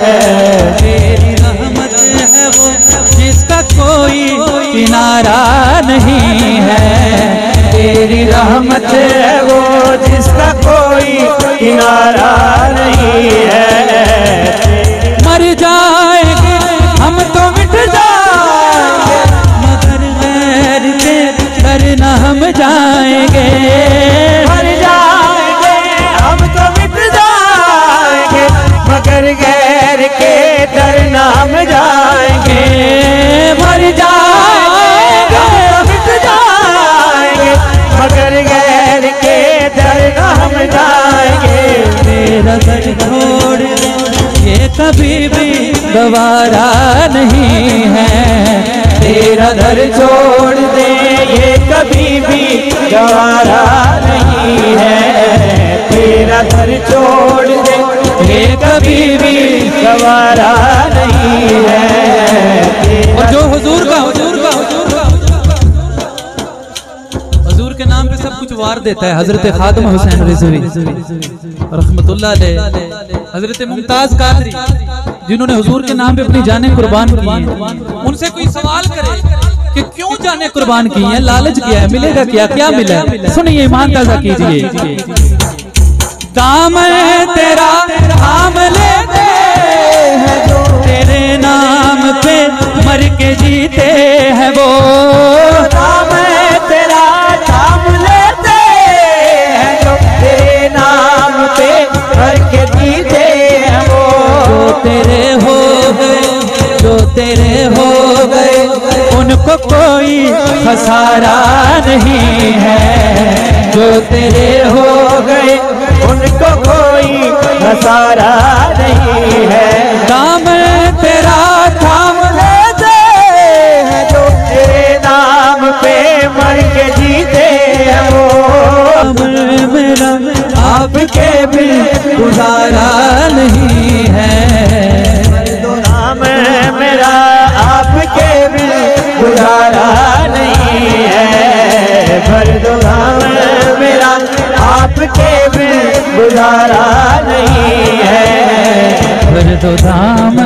तेरी रहमत है वो जिसका कोई किनारा नहीं है। तेरी रहमत है वो जिसका कोई किनारा नहीं है। मर जाएंगे हम तो मिट जाएंगे, मगर गैर के डर न हम जाएंगे। मर जाएंगे हम तो मिट जाएंगे, मगर गैर के डर न हम जाएंगे। मर जाएंगे हम तो मिट जाएंगे, मगर गैर के डर न हम जाएंगे। तेरा दर छोड़ ये कभी भी गवारा नहीं है। तेरा दर छोड़ दे ये कभी भी गवारा नहीं है। तेरा दर छोड़ दे ये कभी भी गवारा नहीं है। और जो हुजूर का हुजूर के नाम पे सब कुछ वार देता है। हजरत खादिम हुसैन रिजवी रहमतुल्लाह अलैह, हजरत मुमताज कादरी जिन्होंने हुजूर के नाम पे अपनी जानें कुर्बान की हैं, उनसे कोई सवाल करे कि क्यों जानें कुर्बान की हैं, लालच किया है, मिलेगा क्या, क्या मिला है? सुनिए, ईमान ताज़ा कीजिए। दामन तेरा नाम लेते हैं जो, तेरे नाम पे मर के जीते हैं वो। दामन तेरा नाम लेते हैं जो, तेरे नाम पे मर के जीते हैं वो। जो तेरे हो गए, जो तेरे हो गए, उनको कोई खसारा नहीं है। जो तेरे हो गए उनको कोई खसारा नहीं है। दामन तेरा थाम लेते हैं जो, तेरे नाम पे मर के जीते हैं वो। मेरा आपके बिन गुजारा नहीं है। नाम मेरा आपके बिन गुजारा नहीं है। नाम मेरा आपके बिन गुजारा नहीं है। दाम